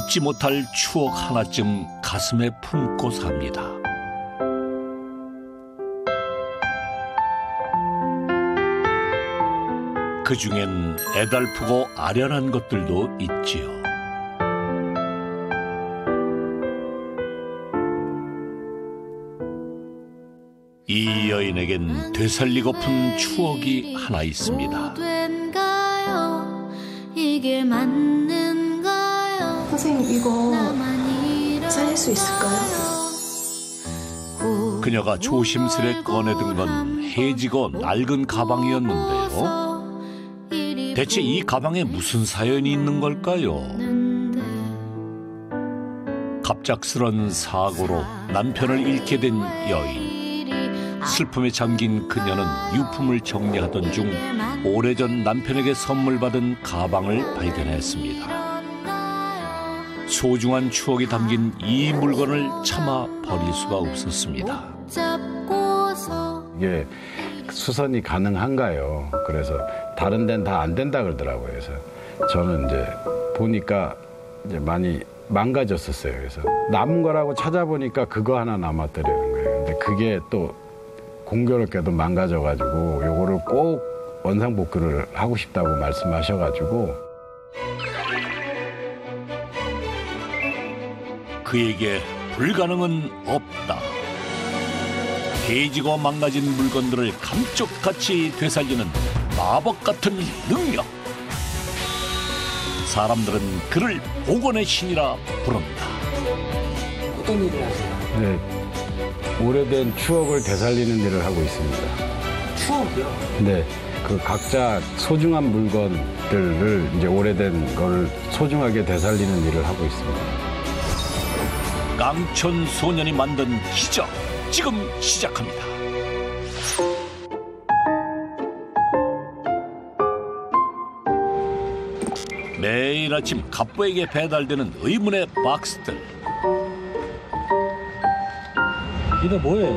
잊지 못할 추억 하나쯤 가슴에 품고 삽니다. 그중엔 애달프고 아련한 것들도 있지요. 이 여인에겐 되살리고픈 추억이 하나 있습니다. 이게 맞는가요? 선생님, 이거 살릴 수 있을까요? 그녀가 조심스레 꺼내든 건 해지고 낡은 가방이었는데요. 대체 이 가방에 무슨 사연이 있는 걸까요? 갑작스런 사고로 남편을 잃게 된 여인. 슬픔에 잠긴 그녀는 유품을 정리하던 중 오래전 남편에게 선물 받은 가방을 발견했습니다. 소중한 추억이 담긴 이 물건을 차마 버릴 수가 없었습니다. 이게 수선이 가능한가요? 그래서 다른 데는 다 안 된다 그러더라고요. 그래서 저는 이제 보니까 이제 많이 망가졌었어요. 그래서 남은 거라고 찾아보니까 그거 하나 남았더라는 거예요. 근데 그게 또 공교롭게도 망가져가지고 요거를 꼭 원상복구를 하고 싶다고 말씀하셔가지고 그에게 불가능은 없다. 해지고 망가진 물건들을 감쪽같이 되살리는 마법 같은 능력. 사람들은 그를 복원의 신이라 부른다. 어떤 일을 하세요? 네, 오래된 추억을 되살리는 일을 하고 있습니다. 추억이요? 네, 그 각자 소중한 물건들을 이제 오래된 걸 소중하게 되살리는 일을 하고 있습니다. 깡촌 소년이 만든 기적, 지금 시작합니다. 매일 아침 갑부에게 배달되는 의문의 박스들. 이거 뭐예요?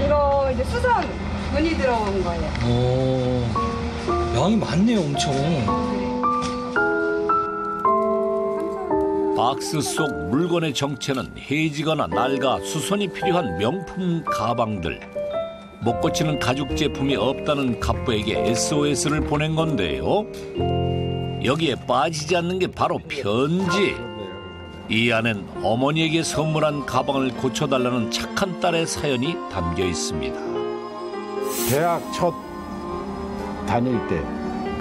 이거 이제 수선 문이 들어온 거예요. 오, 양이 많네요, 엄청. 박스 속 물건의 정체는 해지거나 낡아 수선이 필요한 명품 가방들. 못 고치는 가죽 제품이 없다는 갑부에게 SOS를 보낸 건데요. 여기에 빠지지 않는 게 바로 편지. 이 안엔 어머니에게 선물한 가방을 고쳐달라는 착한 딸의 사연이 담겨 있습니다. 대학 첫 다닐 때,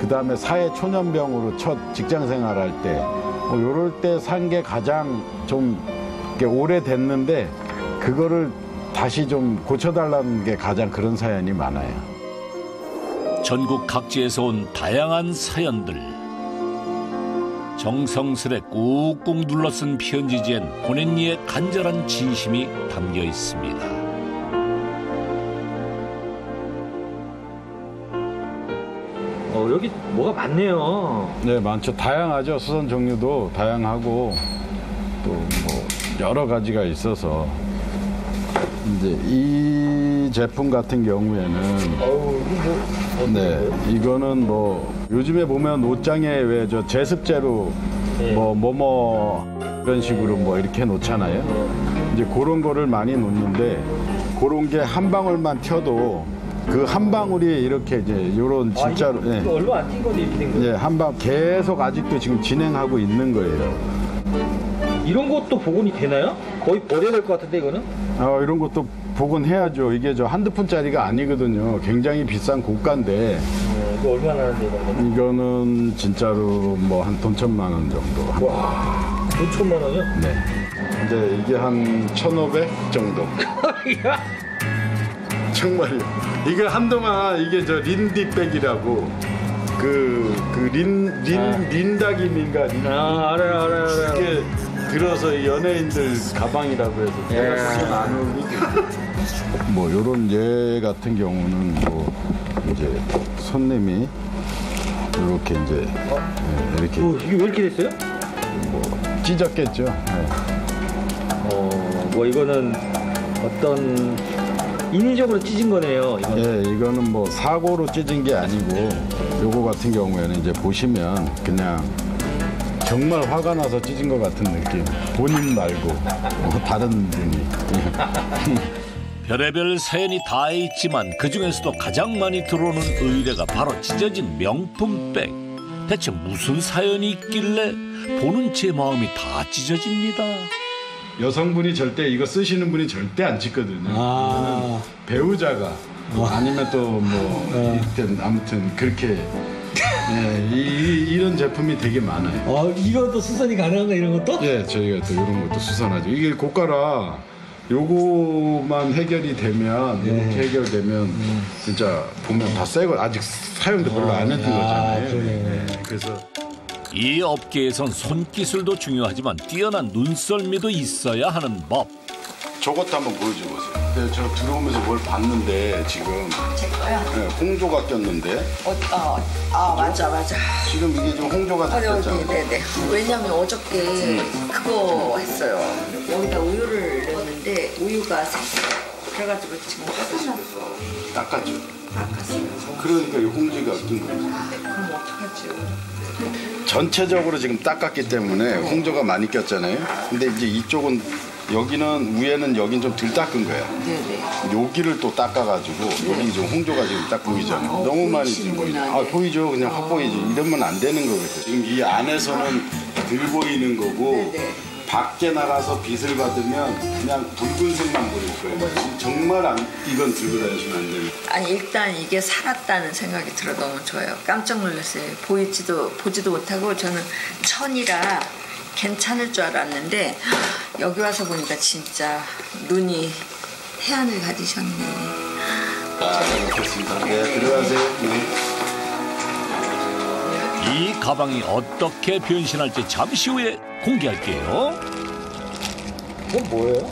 그 다음에 사회 초년병으로 첫 직장 생활할 때, 요럴 때 산 게 가장 좀 오래됐는데 그거를 다시 좀 고쳐달라는 게 가장 그런 사연이 많아요. 전국 각지에서 온 다양한 사연들. 정성스레 꾹꾹 눌러쓴 편지지엔 보낸 이의 간절한 진심이 담겨 있습니다. 여기 뭐가 많네요. 네, 많죠. 다양하죠. 수선 종류도 다양하고 또 뭐 여러 가지가 있어서 이제 이 제품 같은 경우에는 네, 이거는 뭐 요즘에 보면 옷장에 왜 저 제습제로 뭐뭐 이런 식으로 뭐 이렇게 놓잖아요. 이제 그런 거를 많이 놓는데 그런 게 한 방울만 튀어도 그 한 방울이 이렇게 이제 요런 진짜로 이거 얼마 안 뛴 건데 이렇게 된 거예요? 예, 한 방 계속 아직도 지금 진행하고 있는 거예요. 이런 것도 복원이 되나요? 거의 버려야 될 것 같은데 이거는? 이런 것도 복원해야죠. 이게 저 한두 푼짜리가 아니거든요. 굉장히 비싼 고가인데 이거 얼마나 하는데 이거는? 이거는 진짜로 뭐 한 돈 1,000만 원 정도. 와, 5천만 원이요? 네. 근데 이게 한 1,500 정도. 정말요. 이게 한동안 이게 저 린디백이라고 린다김인가 알아요. 이게 들어서 연예인들 가방이라고 해서 제가 쓰면 안 어울리죠. 뭐 요런 예 같은 경우는 뭐 이제 손님이 이렇게 이제 이렇게 이게 왜 이렇게 됐어요? 뭐 찢었겠죠. 네. 뭐 이거는 어떤 인위적으로 찢은 거네요. 이거는. 예, 이거는 뭐 사고로 찢은 게 아니고 요거 같은 경우에는 이제 보시면 그냥 정말 화가 나서 찢은 것 같은 느낌. 본인 말고 다른 분이. 별의별 사연이 다 있지만 그중에서도 가장 많이 들어오는 의뢰가 바로 찢어진 명품백. 대체 무슨 사연이 있길래 보는 제 마음이 다 찢어집니다. 여성분이 절대 이거 쓰시는 분이 절대 안 찢거든요. 아. 배우자가 아니면 또 뭐 아무튼 그렇게 이런 제품이 되게 많아요. 이것도 수선이 가능한가 이런 것도? 예, 저희가 또 이런 것도 수선하죠. 이게 고가라 요거만 해결이 되면 이렇게 해결되면 진짜 보면 다 새거 아직 사용도 별로 안 했던 거잖아요. 그러네. 그래서 이 업계에선 손기술도 중요하지만 뛰어난 눈썰미도 있어야 하는 법. 저것도 한번 보여줘 보세요. 근데 저 들어오면서 뭘 봤는데 지금 제 거요? 네, 홍조가 꼈는데 맞아. 지금 이게 좀 홍조가 꼈잖아요. 네네. 왜냐면 어저께 그거 했어요. 여기다 우유를 넣었는데 우유가 샜어요. 그래가지고 지금 화가 났어. 닦았죠. 닦았어요. 그러니까 이 홍지가 낀 거예요. 그럼 어떡하죠? 전체적으로 지금 닦았기 때문에 홍조가 많이 꼈잖아요. 근데 이제 이쪽은 여기는 위에는 여긴 좀 덜 닦은 거야. 네네. 여기를 또 닦아가지고 여기 좀 홍조가 지금 딱 보이잖아요. 너무 많이 지금 보이죠. 보이죠. 그냥 확 보이지. 이러면 안 되는 거거든요. 지금 이 안에서는 덜 보이는 거고 네네. 밖에 나가서 빛을 받으면 그냥 붉은색만 보일 거예요. 정말 이건 들고 다니시면 안 돼요. 아니 일단 이게 살았다는 생각이 들어 너무 좋아요. 깜짝 놀랐어요. 보지도 못하고 저는 천이라 괜찮을 줄 알았는데 여기 와서 보니까 진짜 눈이 해안을 가지셨네. 잘 먹겠습니다. 네, 들어가세요. 이 가방이 어떻게 변신할지 잠시 후에 공개할게요. 이건 뭐예요?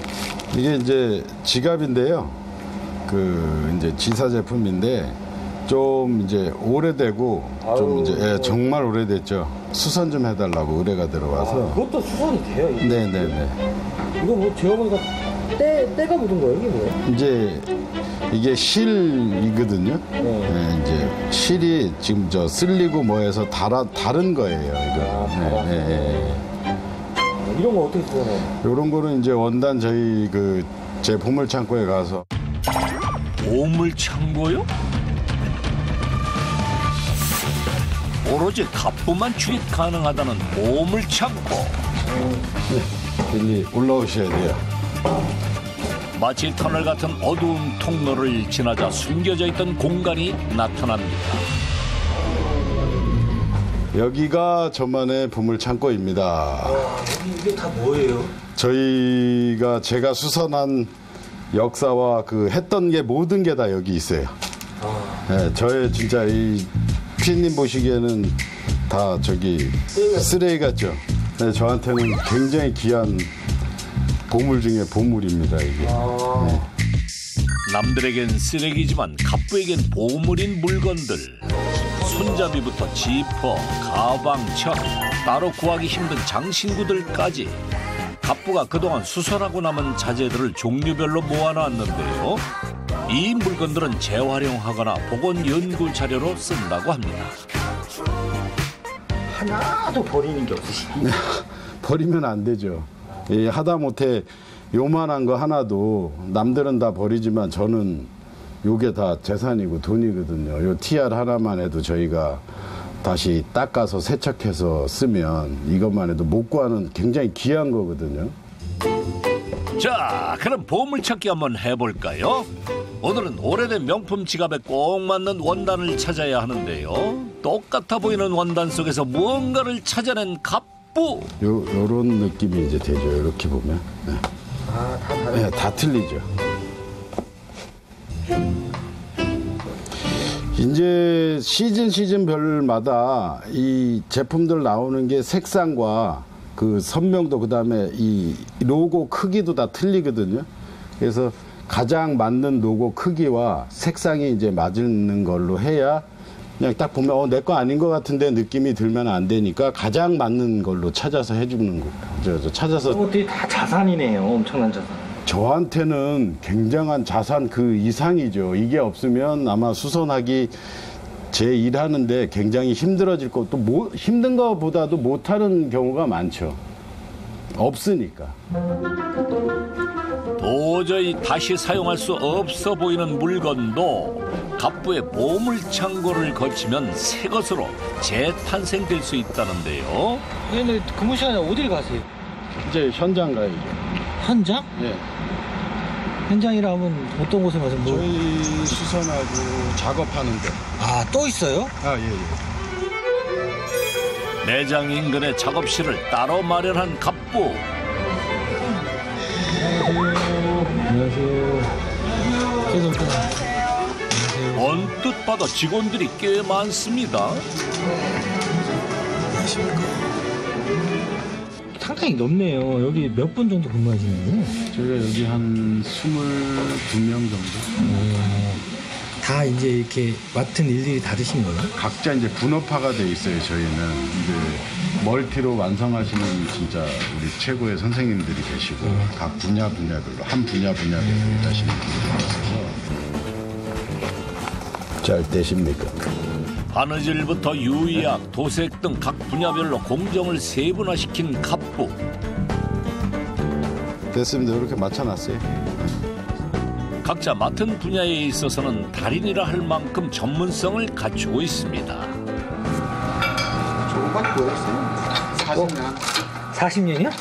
이게 이제 지갑인데요. 그 이제 지사 제품인데 좀 이제 오래되고 좀 이제 정말 오래됐죠. 수선 좀 해달라고 의뢰가 들어와서. 그것도 수선이 돼요? 이게? 네네네. 이거 뭐 제가 보니까 때가 묻은 거예요? 이게 뭐예요? 이제 이게 실이거든요. 네, 이제 실이 지금 저 쓸리고 뭐해서 다른 거예요. 이거. 이런 거 어떻게 수선해요? 이런 거는 이제 원단 저희 그 제 보물 창고에 가서. 보물 창고요? 오로지 갑부만 출입 가능하다는 보물 창고. 여기 올라오셔야 돼요. 마치 터널 같은 어두운 통로를 지나자 숨겨져 있던 공간이 나타납니다. 여기가 저만의 보물 창고입니다. 이게 다 뭐예요? 제가 수선한 역사와 그 했던 게 모든 게 다 여기 있어요. 네, 저의 진짜 이 피디님 보시기에는 다 저기 쓰레기 같죠? 네, 저한테는 굉장히 귀한 보물 중에 보물입니다, 이게. 네. 남들에겐 쓰레기지만 갑부에겐 보물인 물건들. 손잡이부터 지퍼, 가방, 천, 따로 구하기 힘든 장신구들까지 갑부가 그동안 수선하고 남은 자재들을 종류별로 모아놨는데요. 이 물건들은 재활용하거나 보건 연구 자료로 쓴다고 합니다. 하나도 버리는 게 없으시죠? 버리면 안 되죠. 하다못해 요만한 거 하나도 남들은 다 버리지만 저는 요게 다 재산이고 돈이거든요. 요 TR 하나만 해도 저희가 다시 닦아서 세척해서 쓰면 이것만 해도 못 구하는 굉장히 귀한 거거든요. 자, 그럼 보물찾기 한번 해볼까요? 오늘은 오래된 명품 지갑에 꼭 맞는 원단을 찾아야 하는데요. 똑같아 보이는 원단 속에서 무언가를 찾아낸 갑부. 요런 느낌이 이제 되죠. 이렇게 보면. 네. 다 다른. 네, 다 틀리죠. 이제 시즌별마다 이 제품들 나오는 게 색상과 그 선명도 그다음에 이 로고 크기도 다 틀리거든요. 그래서 가장 맞는 로고 크기와 색상이 이제 맞는 걸로 해야 그냥 딱 보면 내 거 아닌 것 같은데 느낌이 들면 안 되니까 가장 맞는 걸로 찾아서 해주는 거죠. 찾아서. 그것들이 다 자산이네요. 엄청난 자산. 저한테는 굉장한 자산 그 이상이죠. 이게 없으면 아마 수선하기 제 일하는데 굉장히 힘들어질 거, 또 힘든 거보다도 못하는 경우가 많죠. 없으니까. 도저히 다시 사용할 수 없어 보이는 물건도 갑부의 보물창고를 거치면 새 것으로 재탄생될 수 있다는데요. 근데 근무 시간에 어딜 가세요? 이제 현장 가야죠. 현장? 예. 현장이라 하면 어떤 곳에 가서 뭐? 저희 수선하고 작업하는 데. 아, 또 있어요? 아, 예, 예. 매장 인근에 작업실을 따로 마련한 갑부. 안녕하세요. 언뜻 봐도 직원들이 꽤 많습니다. 상당히 넓네요. 여기 몇 분 정도 근무하시는 거예요? 저희가 여기 한 22명 정도. 다 이제 이렇게 맡은 일들이 다르신 거예요? 각자 이제 분업화가 돼 있어요, 저희는. 이제 멀티로 완성하시는 진짜 우리 최고의 선생님들이 계시고, 각 분야별로, 한 분야별로 일하시는 분들이 있어서. 잘 되십니까? 바느질부터 유의학, 도색 등 각 분야별로 공정을 세분화시킨 갑부. 됐습니다. 이렇게 맞춰놨어요. 각자 맡은 분야에 있어서는 달인이라 할 만큼 전문성을 갖추고 있습니다. 저거밖에 모르겠어요. 40년이요?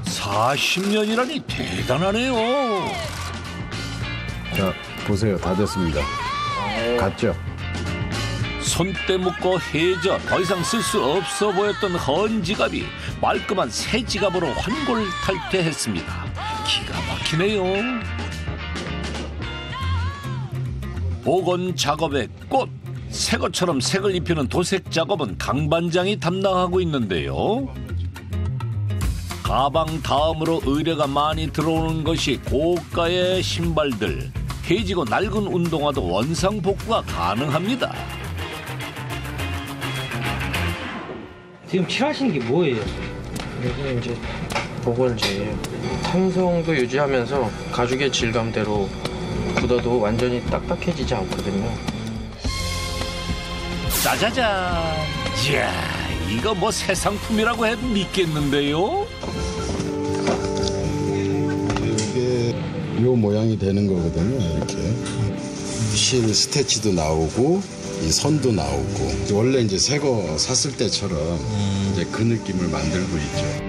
40년이라니 대단하네요. 자, 보세요. 다 됐습니다. 갔죠? 손때 묶고 해져 더 이상 쓸 수 없어 보였던 헌 지갑이 말끔한 새 지갑으로 환골탈태했습니다. 기가 막히네요. 복원 작업의 꽃, 새 것처럼 색을 입히는 도색 작업은 강 반장이 담당하고 있는데요. 가방 다음으로 의뢰가 많이 들어오는 것이 고가의 신발들. 해지고 낡은 운동화도 원상복구가 가능합니다. 지금 칠하시는 게 뭐예요? 이게 이제 복원지 탄성도 유지하면서 가죽의 질감대로 굳어도 완전히 딱딱해지지 않거든요. 짜자잔. 이야, 이거 뭐 새 상품이라고 해도 믿겠는데요? 이게 요 모양이 되는 거거든요. 이렇게 실 스태치도 나오고 이 선도 나오고 원래 이제 새 거 샀을 때처럼 이제 그 느낌을 만들고 있죠.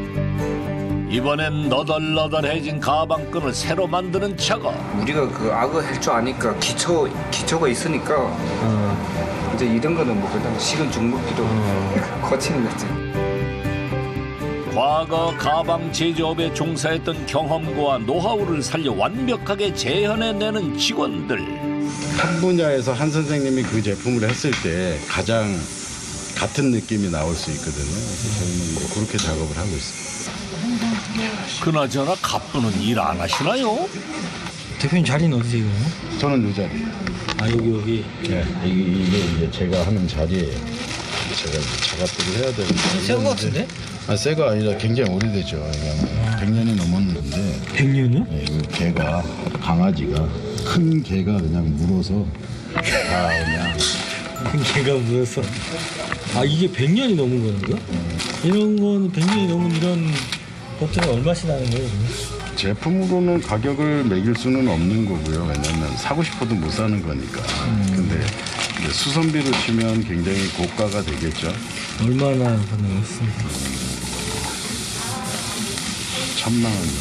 이번엔 너덜너덜해진 가방끈을 새로 만드는 작업. 우리가 그 악어 할 줄 아니까 기초가 있으니까 이제 이런 거는 뭐 그냥 식은 죽 먹기로 거치는 거지. 과거 가방 제조업에 종사했던 경험과 노하우를 살려 완벽하게 재현해내는 직원들. 한 분야에서 한 선생님이 그 제품을 했을 때 가장 같은 느낌이 나올 수 있거든요. 그래서 저희는 뭐 그렇게 작업을 하고 있습니다. 그나저나 갑부는 일 안 하시나요? 대표님 자리는 어디세요? 저는 이 자리예요. 아, 여기. 네, 이게 이제 제가 하는 자리예요. 제가 이제 작업들을 해야 되는데. 새거 같은데? 아, 새가 아니라 굉장히 오래됐죠. 100년이 넘었는데. 100년이요? 네, 이 개가, 강아지가, 큰 개가 그냥 물어서 다 그냥. 걔가 물었어. 아, 이게 100년이 넘은 거예요? 이런 건 100년이 넘은 이런 것들은 얼마씩 나는 거예요, 지금? 제품으로는 가격을 매길 수는 없는 거고요. 왜냐면 사고 싶어도 못 사는 거니까. 근데 이제 수선비로 치면 굉장히 고가가 되겠죠. 얼마나 가능했습니까? 1,000만 원이요.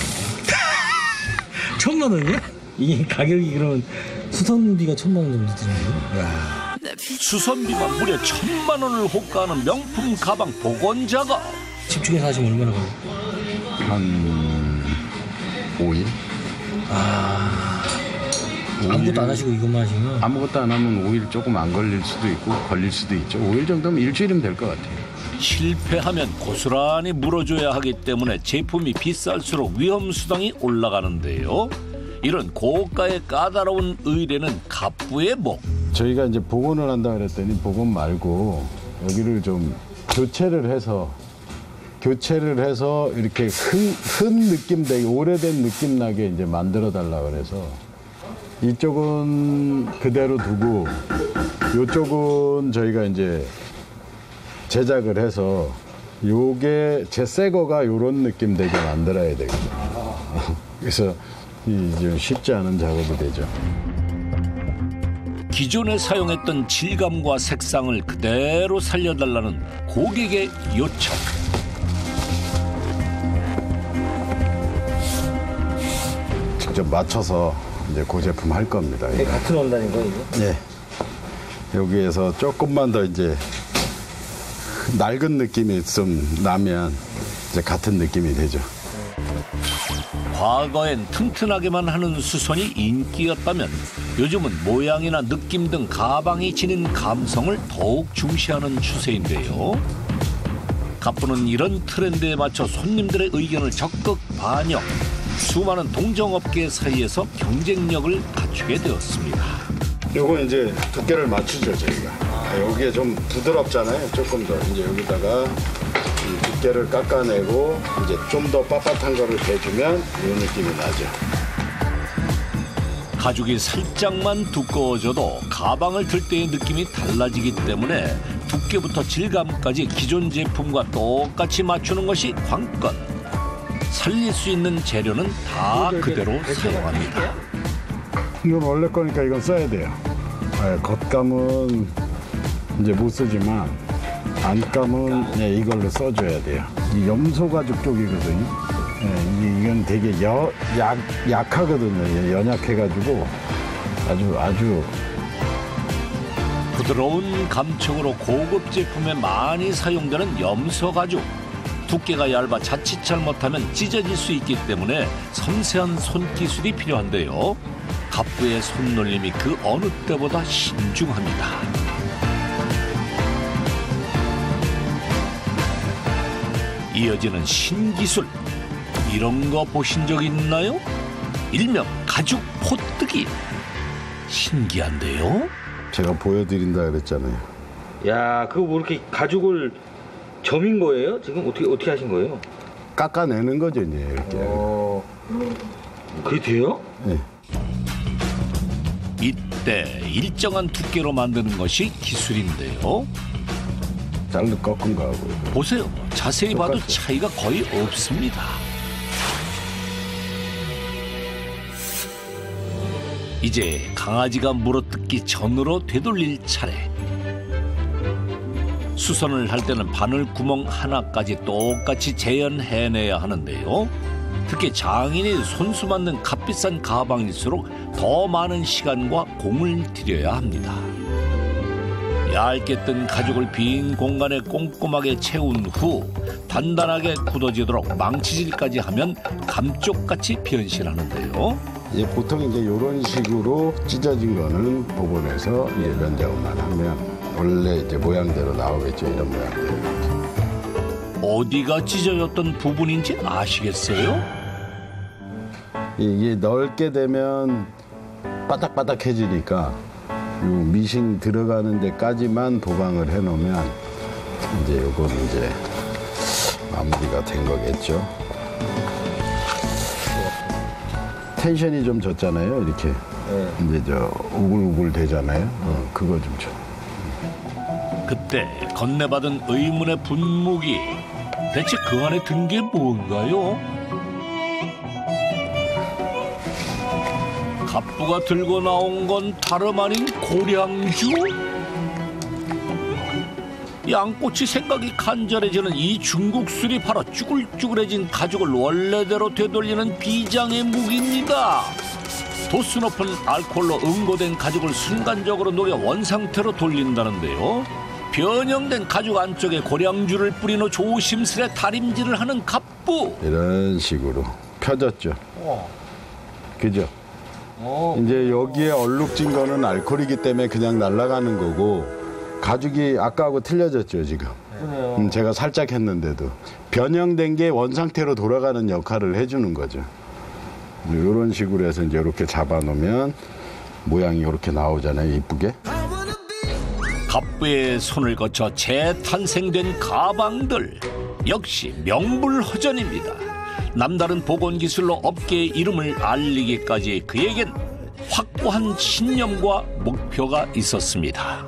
1,000만 원이요? 이게 가격이 그러면 수선비가 1,000만 원 정도 드는 거예요? 수선비가 무려 1,000만 원을 호가하는 명품 가방 복원 작업. 집중해서 하시면 얼마나 가요? 한 5일? 아무것도 안 하시고 이것만 하시면? 아무것도 안 하면 5일 조금 안 걸릴 수도 있고 걸릴 수도 있죠. 5일 정도면 일주일이면 될 것 같아요. 실패하면 고스란히 물어줘야 하기 때문에 제품이 비쌀수록 위험수당이 올라가는데요. 이런 고가의 까다로운 의뢰는 갑부의 목. 저희가 이제 복원을 한다 그랬더니 복원 말고 여기를 좀 교체를 해서 이렇게 흔 느낌 되게 오래된 느낌 나게 이제 만들어 달라 그래서 이쪽은 그대로 두고 요쪽은 저희가 이제 제작을 해서 요게 제 새 거가 요런 느낌 되게 만들어야 되거든요. 그래서 좀 쉽지 않은 작업이 되죠. 기존에 사용했던 질감과 색상을 그대로 살려달라는 고객의 요청. 직접 맞춰서 이제 그 제품 할 겁니다. 이게 같은 원단인 거예요, 이게? 네. 여기에서 조금만 더 이제 낡은 느낌이 좀 나면 이제 같은 느낌이 되죠. 과거엔 튼튼하게만 하는 수선이 인기였다면 요즘은 모양이나 느낌 등 가방이 지닌 감성을 더욱 중시하는 추세인데요. 갑부는 이런 트렌드에 맞춰 손님들의 의견을 적극 반영, 수많은 동정업계 사이에서 경쟁력을 갖추게 되었습니다. 요거 이제 두께를 맞추죠, 저희가. 여기에 좀 부드럽잖아요. 조금 더 이제 여기다가 이 두께를 깎아내고 이제 좀 더 빳빳한 거를 대주면 이 느낌이 나죠. 가죽이 살짝만 두꺼워져도 가방을 들 때의 느낌이 달라지기 때문에 두께부터 질감까지 기존 제품과 똑같이 맞추는 것이 관건. 살릴 수 있는 재료는 다 그대로 사용합니다. 이건 원래 거니까 이건 써야 돼요. 네, 겉감은 이제 못 쓰지만 안감은 네, 이걸로 써줘야 돼요. 이 염소 가죽 쪽이거든요. 네, 이건 되게 약하거든요. 연약해가지고 아주 부드러운 감촉으로 고급 제품에 많이 사용되는 염소 가죽. 두께가 얇아 자칫 잘못하면 찢어질 수 있기 때문에 섬세한 손기술이 필요한데요. 갑부의 손놀림이 그 어느 때보다 신중합니다. 이어지는 신기술. 이런 거 보신 적 있나요? 일명 가죽 포뜨기. 신기한데요? 제가 보여드린다 그랬잖아요. 야, 그거 뭐 이렇게 가죽을 점인 거예요? 지금 어떻게 하신 거예요? 깎아내는 거죠, 이제 이렇게. 그게 돼요? 네. 이때 일정한 두께로 만드는 것이 기술인데요. 잘로 꺾은 거하고. 보세요. 자세히 봐도 똑같아요. 차이가 거의 없습니다. 이제 강아지가 물어뜯기 전으로 되돌릴 차례. 수선을 할 때는 바늘 구멍 하나까지 똑같이 재현해내야 하는데요. 특히 장인이 손수 만든 값비싼 가방일수록 더 많은 시간과 공을 들여야 합니다. 얇게 뜬 가죽을 빈 공간에 꼼꼼하게 채운 후 단단하게 굳어지도록 망치질까지 하면 감쪽같이 변신하는데요. 이제 보통 이제 이런 식으로 찢어진 거는 복원해서 이제 면작업만 하면 원래 이제 모양대로 나오겠죠. 이런 모양대로. 어디가 찢어졌던 부분인지 아시겠어요? 이게 넓게 되면 바닥바닥해지니까 요 미싱 들어가는 데까지만 보강을 해놓으면 이제 요건 이제 마무리가 된 거겠죠. 텐션이 좀 졌잖아요. 이렇게 이제 저 우글우글 되잖아요. 그거 좀 줘. 그때 건네받은 의문의 분무기. 대체 그 안에 든 게 뭔가요? 갑부가 들고 나온 건 다름 아닌 고량주? 양꼬치 생각이 간절해지는 이 중국술이 바로 쭈글쭈글해진 가죽을 원래대로 되돌리는 비장의 무기입니다. 도수 높은 알코올로 응고된 가죽을 순간적으로 녹여 원상태로 돌린다는데요. 변형된 가죽 안쪽에 고량주를 뿌린 후 조심스레 다림질을 하는 갑부. 이런 식으로 펴졌죠. 그죠? 이제 여기에 얼룩진 거는 알코올이기 때문에 그냥 날아가는 거고 가죽이 아까하고 틀려졌죠 지금. 제가 살짝 했는데도 변형된 게 원상태로 돌아가는 역할을 해주는 거죠. 이런 식으로 해서 이제 이렇게 잡아놓으면 모양이 이렇게 나오잖아요, 이쁘게. 갑부의 손을 거쳐 재탄생된 가방들. 역시 명불허전입니다. 남다른 복원 기술로 업계의 이름을 알리기까지 그에겐 확고한 신념과 목표가 있었습니다.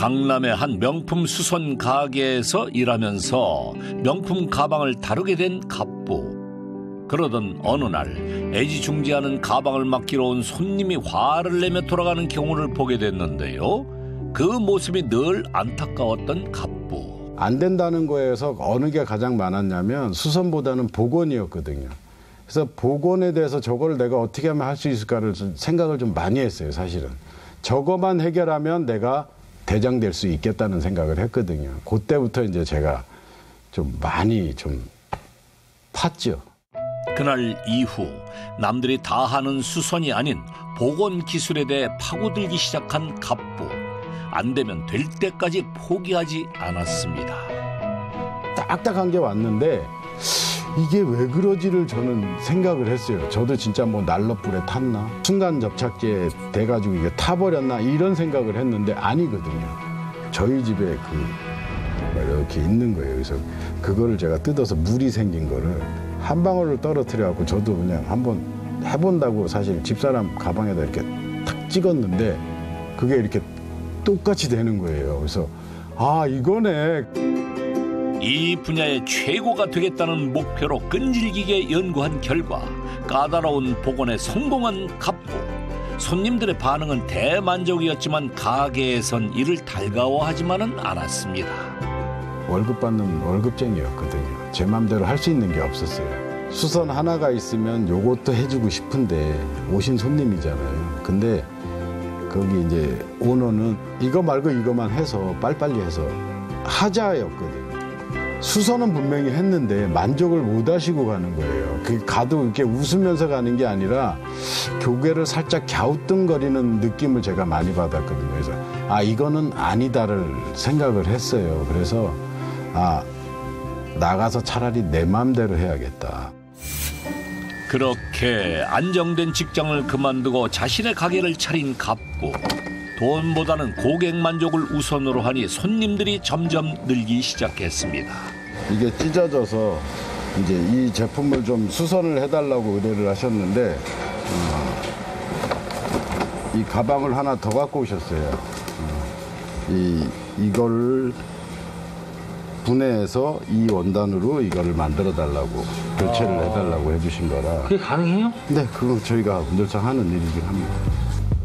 강남의 한 명품 수선 가게에서 일하면서 명품 가방을 다루게 된 갑부. 그러던 어느 날 애지중지하는 가방을 맡기러 온 손님이 화를 내며 돌아가는 경우를 보게 됐는데요. 그 모습이 늘 안타까웠던 갑부. 안 된다는 거에서 어느 게 가장 많았냐면 수선보다는 복원이었거든요. 그래서 복원에 대해서 저걸 내가 어떻게 하면 할 수 있을까를 생각을 좀 많이 했어요, 사실은. 저거만 해결하면 내가 대장 될 수 있겠다는 생각을 했거든요. 그때부터 이제 제가 좀 많이 좀 팠죠. 그날 이후 남들이 다 하는 수선이 아닌 복원 기술에 대해 파고들기 시작한 갑부. 안 되면 될 때까지 포기하지 않았습니다. 딱딱한 게 왔는데 이게 왜 그러지를 저는 생각을 했어요. 저도 진짜 뭐 난로불에 탔나? 순간 접착제에 돼가지고 이게 타버렸나? 이런 생각을 했는데 아니거든요. 저희 집에 이렇게 있는 거예요. 그래서 그거를 제가 뜯어서 물이 생긴 거를 한 방울을 떨어뜨려갖고 저도 그냥 한번 해본다고 사실 집사람 가방에다 이렇게 탁 찍었는데 그게 이렇게 똑같이 되는 거예요. 그래서 아, 이거네. 이 분야의 최고가 되겠다는 목표로 끈질기게 연구한 결과 까다로운 복원에 성공한 갑부. 손님들의 반응은 대만족이었지만 가게에선 이를 달가워하지만은 않았습니다. 월급 받는 월급쟁이였거든요. 제 맘대로 할 수 있는 게 없었어요. 수선 하나가 있으면 요것도 해주고 싶은데 오신 손님이잖아요. 근데 거기 이제 오너는 이거 말고 이거만 해서 빨리빨리 해서 하자였거든요. 수선은 분명히 했는데 만족을 못 하시고 가는 거예요. 그 가도 이렇게 웃으면서 가는 게 아니라 고개를 살짝 갸우뚱거리는 느낌을 제가 많이 받았거든요. 그래서 아, 이거는 아니다를 생각을 했어요. 그래서 아, 나가서 차라리 내 마음대로 해야겠다. 그렇게 안정된 직장을 그만두고 자신의 가게를 차린 갑부. 돈보다는 고객 만족을 우선으로 하니 손님들이 점점 늘기 시작했습니다. 이게 찢어져서 이제 이 제품을 좀 수선을 해달라고 의뢰를 하셨는데 이 가방을 하나 더 갖고 오셨어요. 이걸 분해해서 이 원단으로 이거를 만들어 달라고 교체를 해달라고 해주신 거라. 그게 가능해요? 네, 그건 저희가 늘상 하는 일이긴 합니다.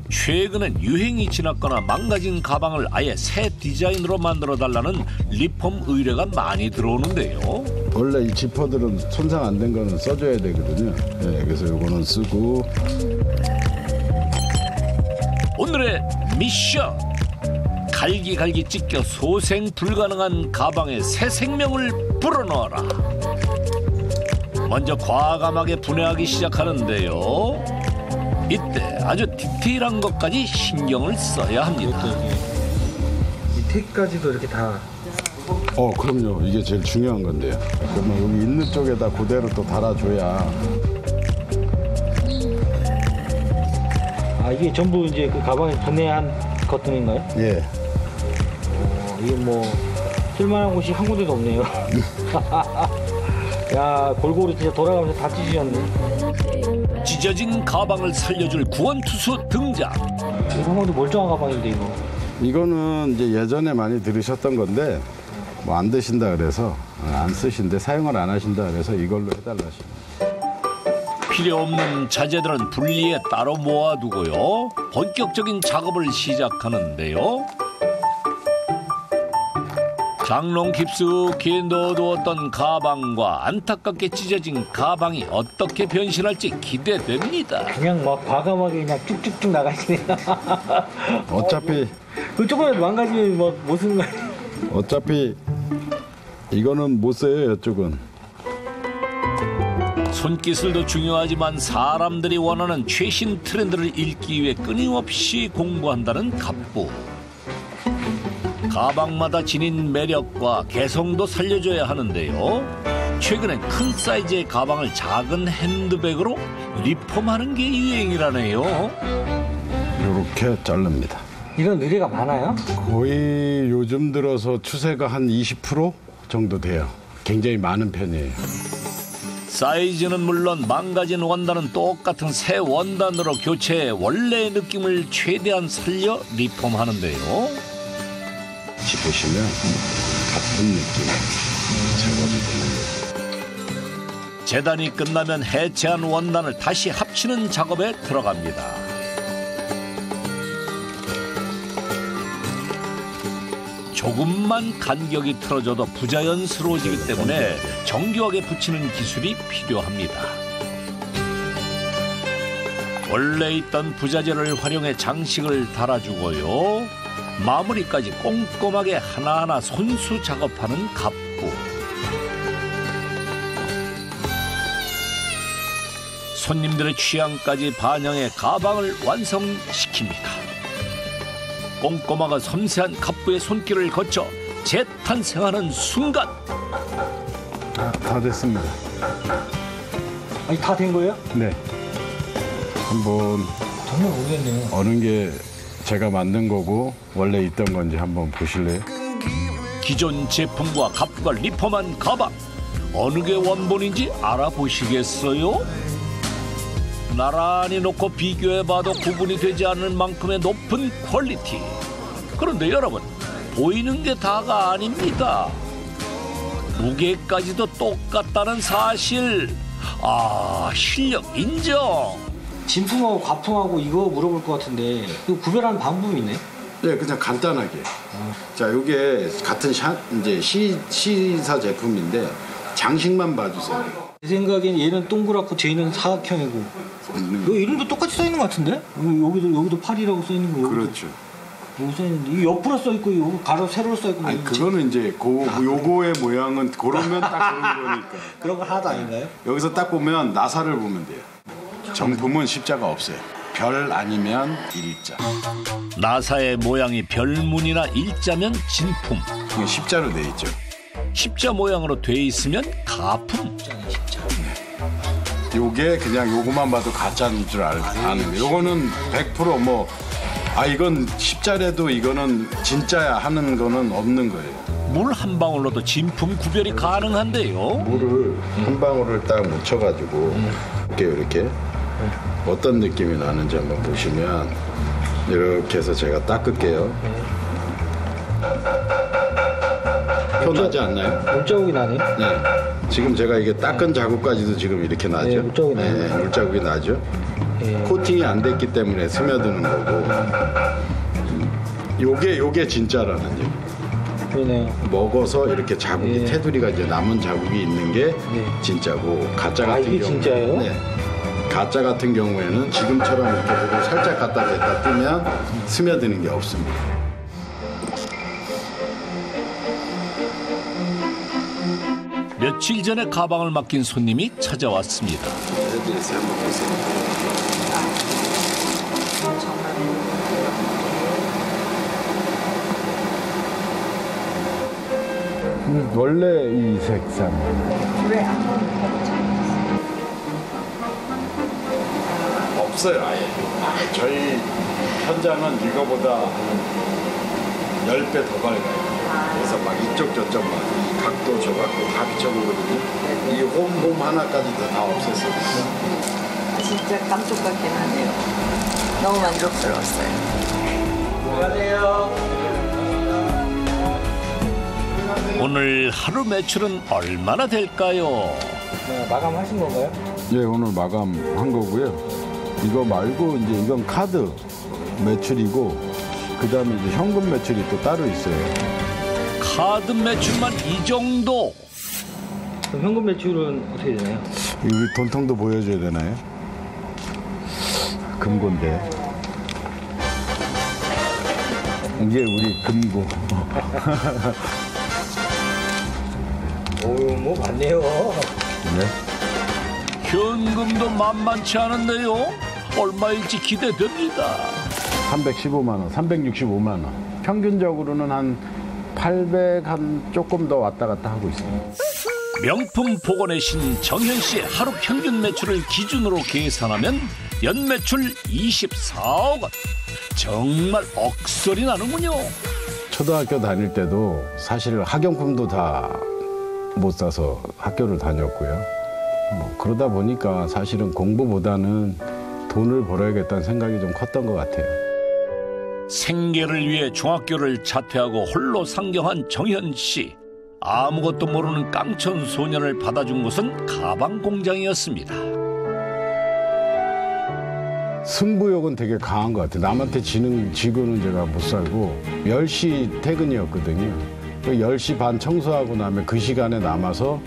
최근엔 유행이 지났거나 망가진 가방을 아예 새 디자인으로 만들어달라는 리폼 의뢰가 많이 들어오는데요. 원래 이 지퍼들은 손상 안 된 거는 써줘야 되거든요. 네, 그래서 이거는 쓰고. 오늘의 미션! 갈기갈기 찢겨 소생 불가능한 가방에 새 생명을 불어넣어라. 먼저 과감하게 분해하기 시작하는데요. 이때 아주 디테일한 것까지 신경을 써야 합니다. 밑에까지도 이렇게 다. 그럼요. 이게 제일 중요한 건데요. 그러면 여기 있는 쪽에다 그대로 또 달아줘야. 아, 이게 전부 이제 그 가방에 분해한 것들인가요? 예. 이게 뭐 쓸만한 곳이 한 군데도 없네요. 야, 골고루 진짜 돌아가면서 다 찢으셨네. 찢어진 가방을 살려줄 구원투수 등장. 이거 한 번도 멀쩡한 가방인데 이거. 이거는 이제 예전에 많이 들으셨던 건데 뭐 안 드신다 그래서 안 쓰신데 사용을 안 하신다 그래서 이걸로 해달라 하시는. 필요 없는 자재들은 분리해 따로 모아두고요. 본격적인 작업을 시작하는데요. 장롱 깊숙이 넣어두었던 가방과 안타깝게 찢어진 가방이 어떻게 변신할지 기대됩니다. 그냥 막 과감하게 그냥 쭉쭉쭉 나가시네. 어차피 그 조금이라도 망가지면 막 못 쓰는 거 아니에요? 어차피 이거는 못 써요. 이쪽은. 손기술도 중요하지만 사람들이 원하는 최신 트렌드를 읽기 위해 끊임없이 공부한다는 갑부. 가방마다 지닌 매력과 개성도 살려줘야 하는데요. 최근엔 큰 사이즈의 가방을 작은 핸드백으로 리폼하는 게 유행이라네요. 이렇게 자릅니다. 이런 의뢰가 많아요? 거의 요즘 들어서 추세가 한 20% 정도 돼요. 굉장히 많은 편이에요. 사이즈는 물론 망가진 원단은 똑같은 새 원단으로 교체해 원래의 느낌을 최대한 살려 리폼하는데요. 같이 보시면 같은 느낌의 작업이 되는 거예요. 재단이 끝나면 해체한 원단을 다시 합치는 작업에 들어갑니다. 조금만 간격이 틀어져도 부자연스러워지기 때문에 정교하게 붙이는 기술이 필요합니다. 원래 있던 부자재를 활용해 장식을 달아주고요. 마무리까지 꼼꼼하게 하나하나 손수 작업하는 갑부. 손님들의 취향까지 반영해 가방을 완성시킵니다. 꼼꼼하고 섬세한 갑부의 손길을 거쳐 재탄생하는 순간. 다 됐습니다. 아니 다 된 거예요? 네. 한번 정말 모르겠네요. 어느 게 제가 만든 거고 원래 있던 건지 한번 보실래요? 기존 제품과 갑부가 리폼한 가방. 어느 게 원본인지 알아보시겠어요? 나란히 놓고 비교해봐도 구분이 되지 않을 만큼의 높은 퀄리티. 그런데 여러분, 보이는 게 다가 아닙니다. 무게까지도 똑같다는 사실. 아, 실력 인정. 진품하고 과품하고 이거 물어볼 것 같은데 이거 구별하는 방법이 있네? 네, 그냥 간단하게. 자, 이게 같은 이제 시사 제품인데 장식만 봐주세요. 제 생각엔 얘는 동그랗고 쟤는 사각형이고 이거 이름도 똑같이 써 있는 것 같은데? 여기도 8이라고 써 있는 거 여기도, 그렇죠. 여기 써 있는데 이 옆으로 써 있고 여기 가로 세로로 써 있고 아니, 그거는 이제 요거의 모양은 그러면 딱 그런 거니까. 그런 거 하나도 아닌가요? 여기서 딱 보면 나사를 보면 돼요. 정품은 십자가 없어요. 별 아니면 일자. 나사의 모양이 별문이나 일자면 진품. 이게 십자로 돼 있죠. 십자 모양으로 돼 있으면 가품. 요게 그냥 요거만 봐도 가짜인 줄 아는 거. 요거는 100% 뭐 이건 십자래도 이거는 진짜야 하는 거는 없는 거예요. 물 한 방울로도 진품 구별이 가능한데요. 물을 한 방울을 딱 묻혀가지고 이렇게 어떤 느낌이 나는지 한번 보시면 이렇게 해서 제가 닦을게요. 표 나지 않나요? 물자국이 나네. 네. 지금 제가 이게 닦은 자국까지도 지금 이렇게 나죠. 네, 물자국이 나요. 네, 물자국이 나죠. 코팅이 안 됐기 때문에 스며드는 거고. 요게 진짜라는 얘기. 그러네요. 먹어서 이렇게 자국이 테두리가 이제 남은 자국이 있는 게 진짜고 가짜 같은 이게 경우는 진짜예요? 네. 가짜 같은 경우에는 지금처럼 이렇게 보고 살짝 갖다 댔다 뜨면 스며드는 게 없습니다. 며칠 전에 가방을 맡긴 손님이 찾아왔습니다. 여기에서 한번 보세요. 원래 이 색상. 왜 안 먹는 없어요, 아예. 저희 현장은 이거보다 10배 더 밝아요. 그래서 막 이쪽 저쪽 막 이 각도 저 각도 다 비춰보거든요. 이 홈 하나까지도 다 없앴어요. 진짜 깜짝같긴 하네요. 너무 만족스러웠어요. 오늘 하루 매출은 얼마나 될까요? 마감하신 건가요? 예, 오늘 마감한 거고요. 이거 말고 이제 이건 카드 매출이고 그다음에 이제 현금 매출이 또 따로 있어요. 카드 매출만 이 정도. 그럼 현금 매출은 어떻게 되나요? 이 돈통도 보여줘야 되나요? 금고인데. 이게 우리 금고. 오, 뭐 많네요. 네. 현금도 만만치 않은데요. 얼마일지 기대됩니다. 315만 원, 365만 원. 평균적으로는 한 800 한 조금 더 왔다 갔다 하고 있어요. 명품 복원의 신 정현 씨의 하루 평균 매출을 기준으로 계산하면 연매출 24억 원. 정말 억소리 나는군요. 초등학교 다닐 때도 사실 학용품도 다 못 사서 학교를 다녔고요. 뭐 그러다 보니까 사실은 공부보다는 돈을 벌어야겠다는 생각이 좀 컸던 것 같아요. 생계를 위해 중학교를 자퇴하고 홀로 상경한 정현 씨. 아무것도 모르는 깡촌 소년을 받아준 곳은 가방 공장이었습니다. 승부욕은 되게 강한 것 같아요. 남한테 지고는 제가 못 살고 10시 퇴근이었거든요. 10시 반 청소하고 나면 그 시간에 남아서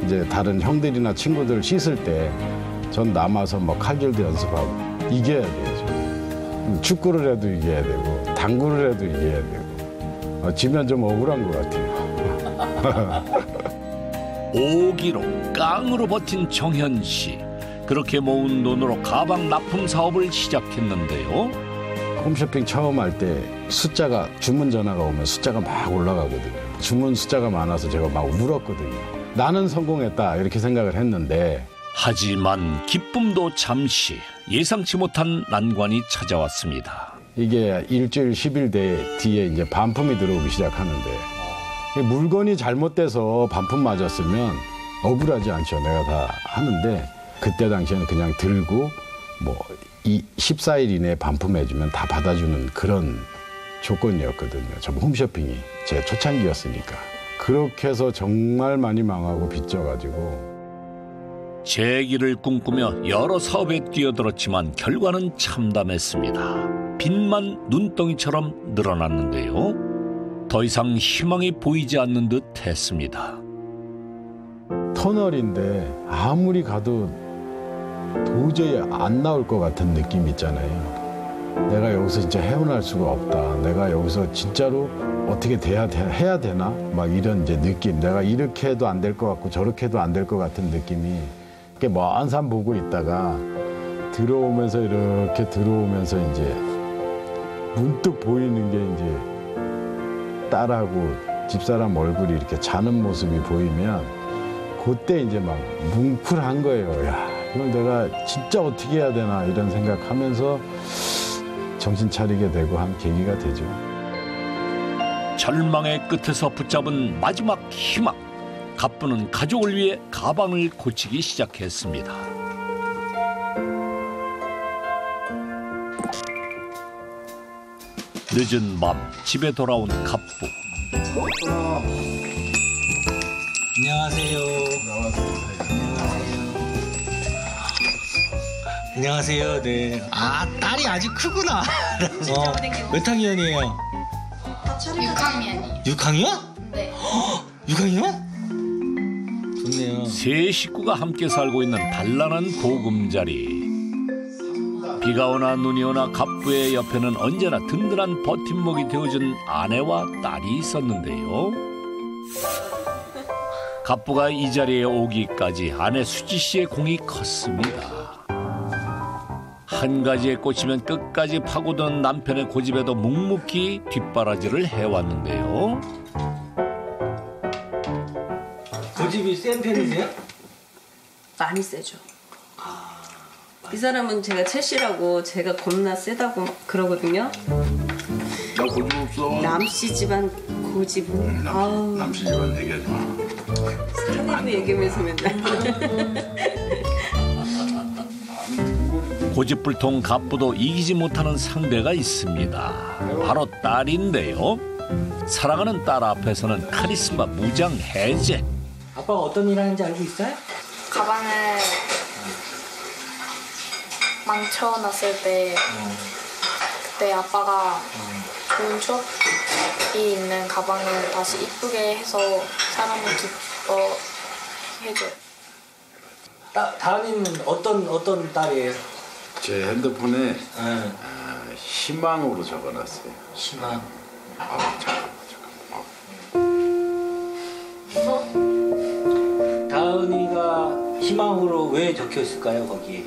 이제 다른 형들이나 친구들 씻을 때 전 남아서 뭐 칼질도 연습하고 이겨야 돼요. 축구를 해도 이겨야 되고 당구를 해도 이겨야 되고 지면 좀 억울한 것 같아요. 오기로 깡으로 버틴 정현 씨. 그렇게 모은 돈으로 가방 납품 사업을 시작했는데요. 홈쇼핑 처음 할 때 숫자가 주문 전화가 오면 숫자가 막 올라가거든요. 주문 숫자가 많아서 제가 막 울었거든요. 나는 성공했다 이렇게 생각을 했는데 하지만 기쁨도 잠시 예상치 못한 난관이 찾아왔습니다. 이게 일주일 10일 뒤에 이제 반품이 들어오기 시작하는데 물건이 잘못돼서 반품 맞았으면 억울하지 않죠. 내가 다 하는데 그때 당시에는 그냥 들고 뭐 14일 이내에 반품해주면 다 받아주는 그런 조건이었거든요. 전부 홈쇼핑이 제 초창기였으니까. 그렇게 해서 정말 많이 망하고 빚져가지고 재기를 꿈꾸며 여러 사업에 뛰어들었지만 결과는 참담했습니다. 빚만 눈덩이처럼 늘어났는데요. 더 이상 희망이 보이지 않는 듯 했습니다. 터널인데 아무리 가도 도저히 안 나올 것 같은 느낌 있잖아요. 내가 여기서 진짜 헤어날 수가 없다. 내가 여기서 진짜로 어떻게 해야 되나? 막 이런 이제 느낌. 내가 이렇게 해도 안 될 것 같고 저렇게 해도 안 될 것 같은 느낌이. 이렇게 먼 산 보고 있다가 들어오면서 이렇게 들어오면서 이제 문득 보이는 게 이제 딸하고 집사람 얼굴이 이렇게 자는 모습이 보이면 그때 이제 막 뭉클한 거예요. 야, 이걸 내가 진짜 어떻게 해야 되나 이런 생각하면서 정신 차리게 되고 한 계기가 되죠. 절망의 끝에서 붙잡은 마지막 희망. 갑부는 가족을 위해 가방을 고치기 시작했습니다. 늦은 밤 집에 돌아온 갑부. 안녕하세요. 안녕하세요. 네. 아, 딸이 아주 크구나. 몇 학년이에요? 6학년이요. 6학년? 네. 6학년? 좋네요. 세 식구가 함께 살고 있는 단란한 보금자리. 비가 오나 눈이 오나 갑부의 옆에는 언제나 든든한 버팀목이 되어준 아내와 딸이 있었는데요. 갑부가 이 자리에 오기까지 아내 수지 씨의 공이 컸습니다. 한 가지에 꽂히면 끝까지 파고드는 남편의 고집에도 묵묵히 뒷바라지를 해왔는데요. 고집이 센 편이세요? 많이 세죠. 이 사람은 제가 채씨라고 제가 겁나 세다고 막 그러거든요. 나 고집 없어. 남씨 집안 고집은 아우. 남씨 집안 얘기하지 마. 사내부 얘기하면서 맨날. 고집불통 갑부도 이기지 못하는 상대가 있습니다. 바로 딸인데요. 사랑하는 딸 앞에서는 카리스마 무장해제. 아빠가 어떤 일 하는지 알고 있어요? 가방을 망쳐놨을 때 그때 아빠가 좋은 추억이 있는 가방을 다시 이쁘게 해서 사람을 기뻐해줘요. 다은이는 어떤 딸이에요? 제 핸드폰에 희망으로 적어놨어요. 희망. 다은이가 희망으로 왜 적혀 있을까요, 거기에?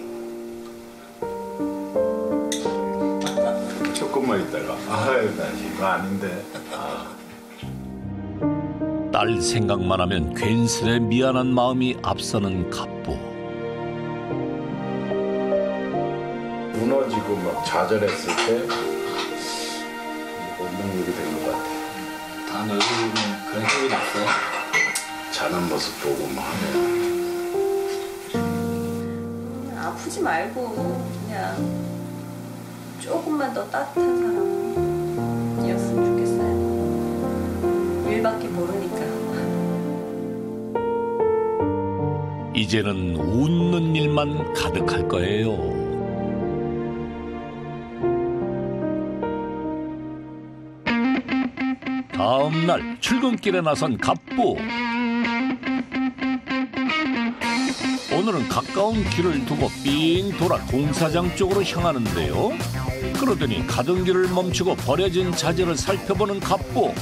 조금만 있다가 나 이거 아닌데. 딸 생각만 하면 괜스레 미안한 마음이 앞서는 갑부. 무너지고 막 좌절했을 때 운명력이 된 것 같아요. 다은이 얼굴 보면 그런 생각이 났어요? 자는 모습 보고 막 하면 아프지 말고 그냥 조금만 더 따뜻한 사람. 이제는 웃는 일만 가득할 거예요. 다음 날 출근길에 나선 갑부. 오늘은 가까운 길을 두고 삥 돌아 공사장 쪽으로 향하는데요. 그러더니 가던 길을 멈추고 버려진 자재를 살펴보는 갑부.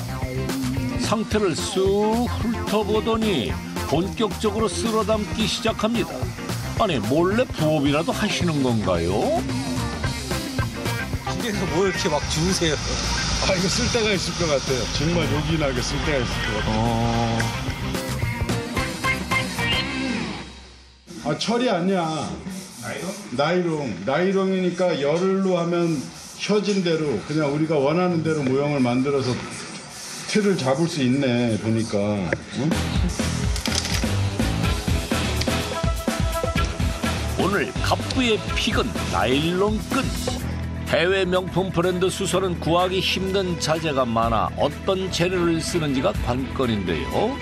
상태를 쑥 훑어보더니 본격적으로 쓸어담기 시작합니다. 아니 몰래 부업이라도 하시는 건가요? 집에서 뭐 이렇게 막 주우세요? 아, 이거 쓸 때가 있을 것 같아요. 정말 요긴하게 쓸 때가 있을 것 같아요. 아, 철이 아니야. 나이롱이니까 열로 하면 혀진 대로 그냥 우리가 원하는 대로 모형을 만들어서 틀을 잡을 수 있네, 보니까. 응? 오늘 갑부의 픽은 나일론 끈. 해외 명품 브랜드 수선은 구하기 힘든 자재가 많아 어떤 재료를 쓰는지가 관건인데요.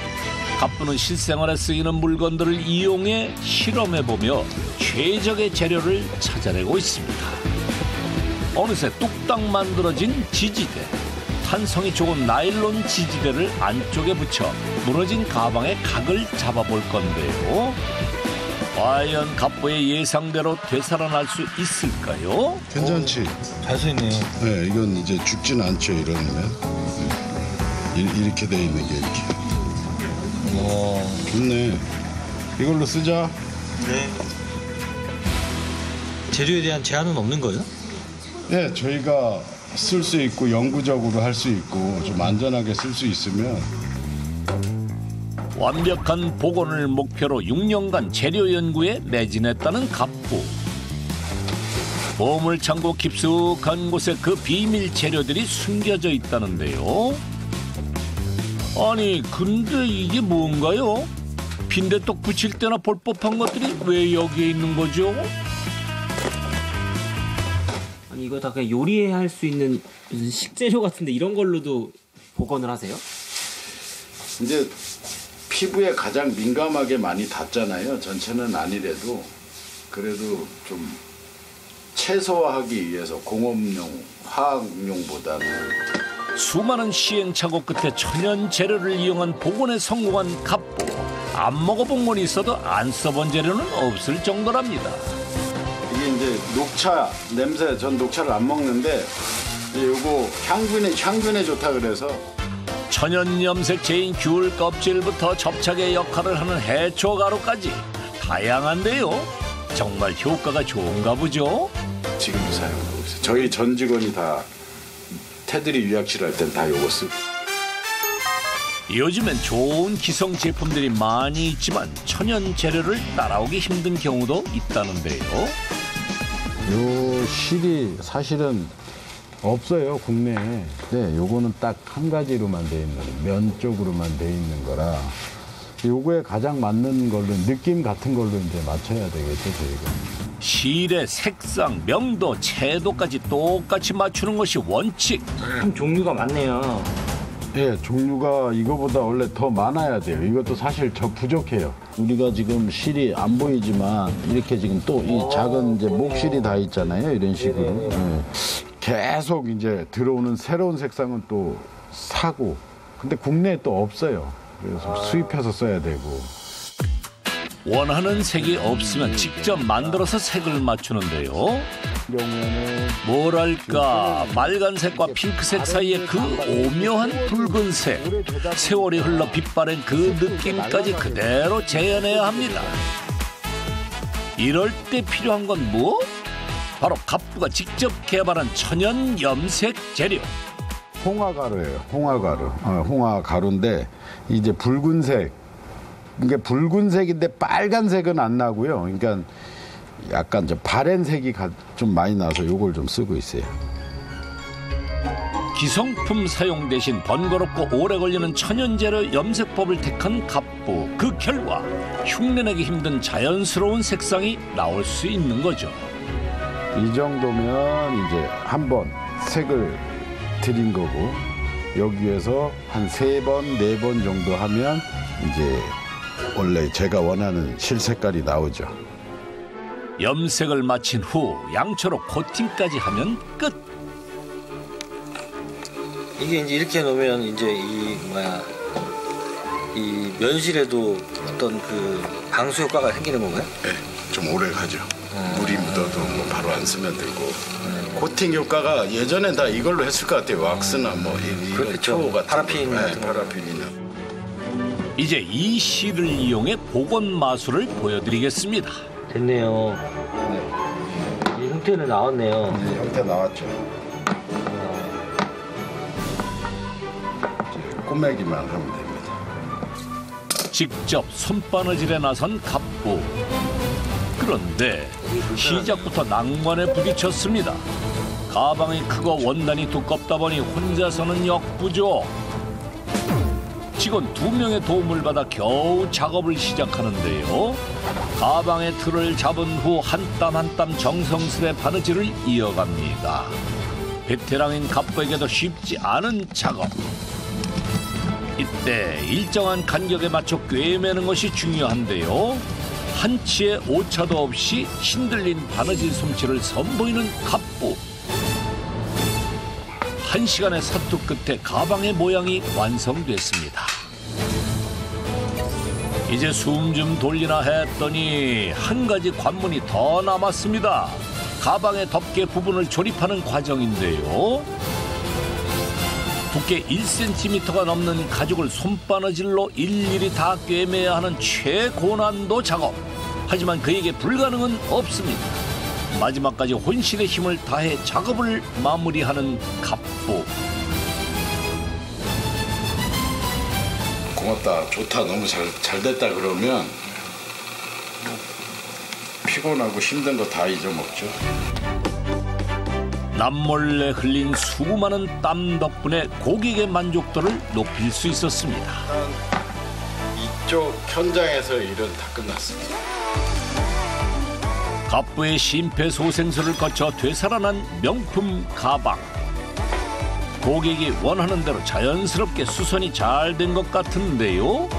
갑부는 실생활에 쓰이는 물건들을 이용해 실험해보며 최적의 재료를 찾아내고 있습니다. 어느새 뚝딱 만들어진 지지대. 탄성이 좋은 나일론 지지대를 안쪽에 붙여 무너진 가방의 각을 잡아볼 건데요. 과연 갑부의 예상대로 되살아날 수 있을까요? 괜찮지? 잘 서 있네요. 네, 이건 이제 죽진 않죠, 이러면. 이렇게 돼 있는 게 이렇게. 좋네. 이걸로 쓰자. 네. 재료에 대한 제한은 없는 거예요? 네, 저희가 쓸 수 있고 영구적으로 할 수 있고 좀 안전하게 쓸 수 있으면. 완벽한 복원을 목표로 6년간 재료 연구에 매진했다는 갑부. 보물창고 깊숙한 곳에 그 비밀 재료들이 숨겨져 있다는데요. 아니 근데 이게 뭔가요? 빈대떡 붙일 때나 볼 법한 것들이 왜 여기에 있는 거죠? 아니 이거 다 그냥 요리에 할 수 있는 무슨 식재료 같은데 이런 걸로도 복원을 하세요? 이제 피부에 가장 민감하게 많이 닿잖아요. 전체는 아니래도 그래도 좀 최소화하기 위해서 공업용, 화학용보다는. 수많은 시행착오 끝에 천연 재료를 이용한 복원에 성공한 갑부. 안 먹어본 건 있어도 안 써본 재료는 없을 정도랍니다. 이게 이제 녹차 냄새, 전 녹차를 안 먹는데 요거 향균에 좋다 그래서. 천연 염색제인 귤 껍질부터 접착의 역할을 하는 해초 가루까지 다양한데요. 정말 효과가 좋은가 보죠? 지금도 사용하고 있어요. 저희 전 직원이 다 테두리 유약칠 할 땐 다 요거 쓰고. 요즘엔 좋은 기성 제품들이 많이 있지만 천연 재료를 따라오기 힘든 경우도 있다는데요. 요 실이 사실은 없어요, 국내에. 네, 요거는 딱 한 가지로만 돼 있는, 면 쪽으로만 돼 있는 거라 요거에 가장 맞는 걸로, 느낌 같은 걸로 이제 맞춰야 되겠죠, 저희가. 실의 색상, 명도, 채도까지 똑같이 맞추는 것이 원칙. 참 종류가 많네요. 예, 종류가 이거보다 원래 더 많아야 돼요. 이것도 사실 저 부족해요. 우리가 지금 실이 안 보이지만 이렇게 지금 또 이 작은 이제 목실이 다 있잖아요. 이런 식으로. 예. 계속 이제 들어오는 새로운 색상은 또 사고. 근데 국내에 또 없어요. 그래서 수입해서 써야 되고. 원하는 색이 없으면 직접 만들어서 색을 맞추는데요. 경우에는 뭐랄까 빨간색과 핑크색 사이의 그 오묘한 붉은색, 세월이 흘러 빛바랜 그 느낌까지 그대로 재현해야 합니다. 이럴 때 필요한 건 뭐? 바로 갑부가 직접 개발한 천연 염색 재료. 홍화가루예요. 홍화가루. 홍화가루인데 이제 붉은색. 이게 붉은색인데 빨간색은 안 나고요. 그러니까 약간 좀 바랜색이 좀 많이 나서 요걸 좀 쓰고 있어요. 기성품 사용 대신 번거롭고 오래 걸리는 천연재료 염색법을 택한 갑부. 그 결과 흉내내기 힘든 자연스러운 색상이 나올 수 있는 거죠. 이 정도면 이제 한번 색을 들인 거고 여기에서 한 3번, 4번 정도 하면 이제 원래 제가 원하는 실색깔이 나오죠. 염색을 마친 후 양초로 코팅까지 하면 끝. 이게 이제 이렇게 놓으면 이제 이 면실에도 어떤 그 방수 효과가 생기는 건가요? 네, 좀 오래 가죠. 물이 묻어도 뭐 바로 안 쓰면 되고. 코팅 효과가 예전엔 다 이걸로 했을 것 같아요. 왁스나 뭐 이런 초 같은 파라핀 같은 거. 파라핀이나. 이제 이 실을 이용해 복원 마술을 보여드리겠습니다. 됐네요. 이 형태는 나왔네요. 네, 형태 나왔죠. 이제 꼬매기만 하면 됩니다. 직접 손바느질에 나선 갑부. 그런데 시작부터 난관에 부딪혔습니다. 가방이 크고 원단이 두껍다 보니 혼자서는 역부족. 직원 2명의 도움을 받아 겨우 작업을 시작하는데요. 가방의 틀을 잡은 후 한 땀 한 땀 정성스레 바느질을 이어갑니다. 베테랑인 갑부에게도 쉽지 않은 작업. 이때 일정한 간격에 맞춰 꿰매는 것이 중요한데요. 한치의 오차도 없이 신들린 바느질 솜씨를 선보이는 갑부. 1시간의 사투 끝에 가방의 모양이 완성됐습니다. 이제 숨 좀 돌리나 했더니 한 가지 관문이 더 남았습니다. 가방의 덮개 부분을 조립하는 과정인데요. 두께 1cm가 넘는 가죽을 손바느질로 일일이 다 꿰매야 하는 최고난도 작업. 하지만 그에게 불가능은 없습니다. 마지막까지 혼신의 힘을 다해 작업을 마무리하는 갑부. 고맙다, 좋다, 너무 잘 됐다 그러면 피곤하고 힘든 거 다 잊어먹죠. 남몰래 흘린 수많은 땀 덕분에 고객의 만족도를 높일 수 있었습니다. 이쪽 현장에서 일은 다 끝났습니다. 갑부의 심폐소생술을 거쳐 되살아난 명품 가방. 고객이 원하는 대로 자연스럽게 수선이 잘 된 것 같은데요.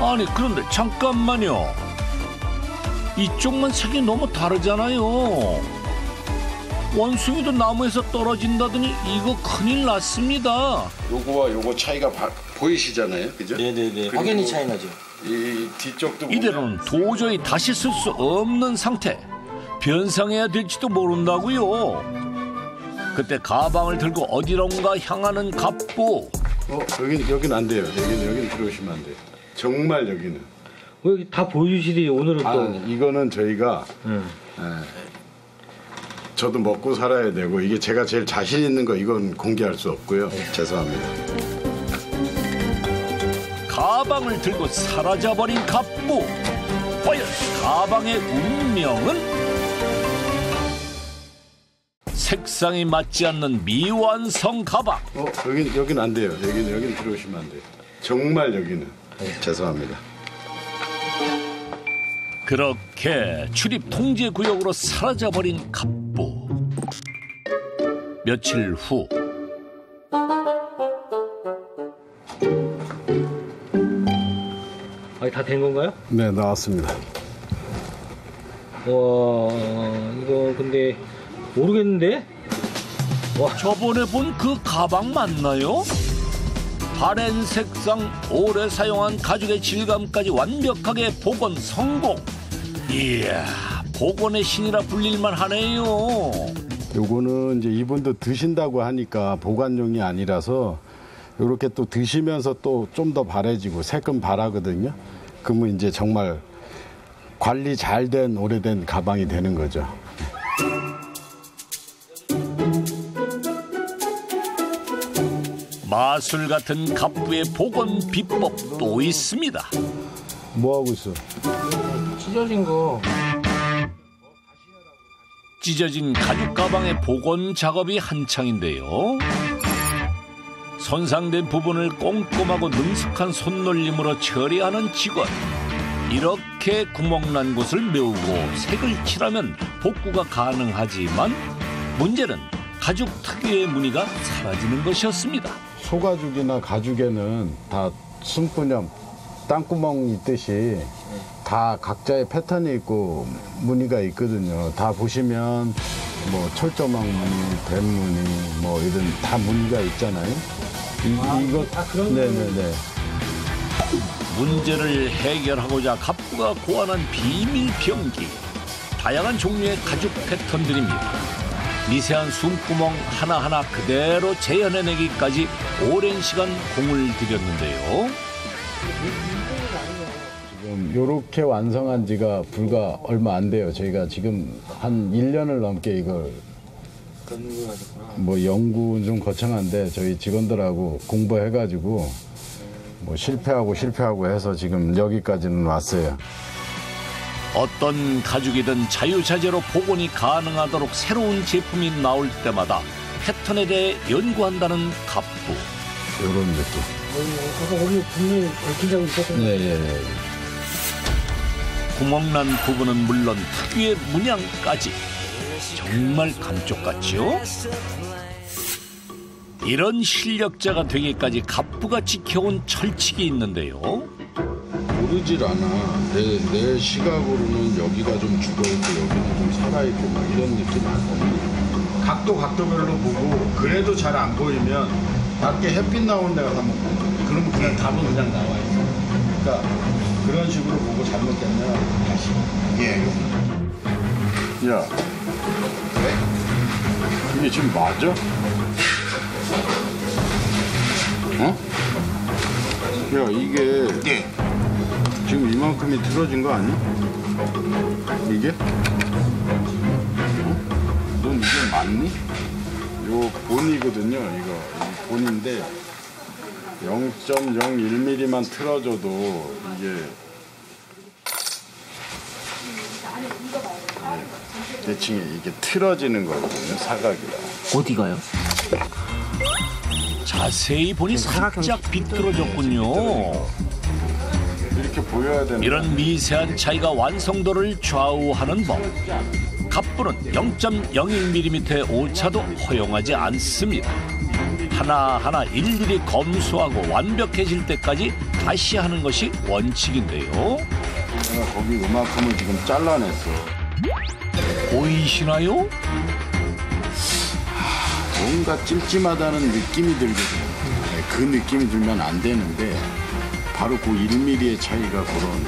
아니 그런데 잠깐만요. 이쪽만 색이 너무 다르잖아요. 원숭이도 나무에서 떨어진다더니 이거 큰일 났습니다. 요거와 요거 차이가 보이시잖아요, 그죠? 네네네. 확연히 차이 나죠. 이 뒤쪽도 이대로는 도저히 다시 쓸 수 없는 상태. 변상해야 될지도 모른다고요. 그때 가방을 들고 어디론가 향하는 갑부. 여긴 안 돼요. 여긴 들어오시면 안 돼요. 정말 여기는. 왜 다 보여주시니 오늘은 또? 이거는 저희가 저도 먹고 살아야 되고 이게 제가 제일 자신 있는 거 이건 공개할 수 없고요. 죄송합니다. 가방을 들고 사라져버린 갑부. 과연 가방의 운명은? 색상이 맞지 않는 미완성 가방. 여긴 안 돼요. 여긴 들어오시면 안 돼요. 정말 여기는. 죄송합니다. 그렇게 출입 통제 구역으로 사라져버린 갑부. 며칠 후. 다 된 건가요? 네, 나왔습니다. 와, 이거 근데 모르겠는데? 와, 저번에 본 그 가방 맞나요? 바랜 색상, 오래 사용한 가죽의 질감까지 완벽하게 복원 성공. 이야, 복원의 신이라 불릴만 하네요. 요거는 이제 이분도 드신다고 하니까 보관용이 아니라서 이렇게 또 드시면서 또 좀 더 바래지고 색은 바라거든요. 그러면 이제 정말 관리 잘 된 오래된 가방이 되는 거죠. 마술 같은 갑부의 복원 비법도 있습니다. 뭐 하고 있어? 찢어진 거. 찢어진 가죽 가방의 복원 작업이 한창인데요. 손상된 부분을 꼼꼼하고 능숙한 손놀림으로 처리하는 직원. 이렇게 구멍난 곳을 메우고 색을 칠하면 복구가 가능하지만 문제는 가죽 특유의 무늬가 사라지는 것이었습니다. 소가죽이나 가죽에는 다 숨구념, 땅구멍 있듯이 다 각자의 패턴이 있고 무늬가 있거든요. 다 보시면 뭐 철조망 무늬, 뱀무늬 뭐 이런 다 무늬가 있잖아요. 이거 네네네. 문제를 해결하고자 갑부가 고안한 비밀 병기. 다양한 종류의 가죽 패턴들입니다. 미세한 숨구멍 하나하나 그대로 재현해내기까지 오랜 시간 공을 들였는데요. 지금 이렇게 완성한 지가 불과 얼마 안 돼요. 저희가 지금 한 1년을 넘게 이걸 뭐 연구는 좀 거창한데 저희 직원들하고 공부해가지고 뭐 실패하고 해서 지금 여기까지는 왔어요. 어떤 가죽이든 자유자재로 복원이 가능하도록 새로운 제품이 나올 때마다 패턴에 대해 연구한다는 갑부. 이런 느낌. 오늘 분명히 얽힌 자국 있었던 네. 구멍난 부분은 물론 특유의 문양까지 정말 감쪽같지요? 이런 실력자가 되기까지 갑부가 지켜온 철칙이 있는데요. 모르질 않아. 내 시각으로는 여기가 좀 죽어있고 여기는 좀 살아있고 막 이런 느낌 안 나요. 각도별로 보고 그래도 잘 안 보이면 밖에 햇빛 나오는 데가 한번 보고 그러면 그냥 답은 그냥 나와 있어. 그러니까 그런 식으로 보고 잘못되면 다시 야, 그래? 이게 지금 맞아? 어? 야, 이게 지금 이만큼이 틀어진 거 아니야? 이게? 넌 이게 맞니? 요 본이거든요. 이거 본인데 0.01mm만 틀어져도 이게 대칭이 이게 틀어지는 거거든요. 사각이라. 어디가요? 자세히 보니 살짝 비뚤어졌군요. 이렇게 보여야 되는 이런 미세한 차이가 완성도를 좌우하는 법. 갑부는 0.01mm의 오차도 허용하지 않습니다. 하나하나 일일이 검수하고 완벽해질 때까지 다시 하는 것이 원칙인데요. 내가 거기 이만큼을 지금 잘라냈어. 보이시나요? 뭔가 찜찜하다는 느낌이 들거든요. 그 느낌이 들면 안 되는데 바로 그 1mm의 차이가 그런.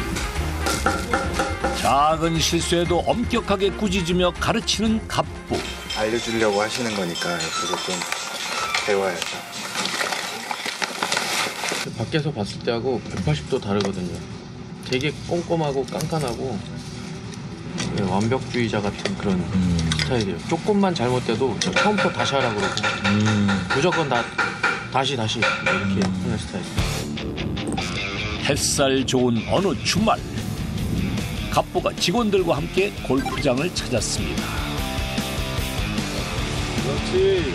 작은 실수에도 엄격하게 꾸짖으며 가르치는 갑부. 알려주려고 하시는 거니까 옆으로 좀 배워야죠. 밖에서 봤을 때하고 180도 다르거든요. 되게 꼼꼼하고 깐깐하고 완벽주의자 같은 그런 스타일이에요. 조금만 잘못돼도 처음부터 다시 하라고 그러고 무조건 다시 이렇게 하는 스타일이에요. 햇살 좋은 어느 주말 갑부가 직원들과 함께 골프장을 찾았습니다. 그렇지.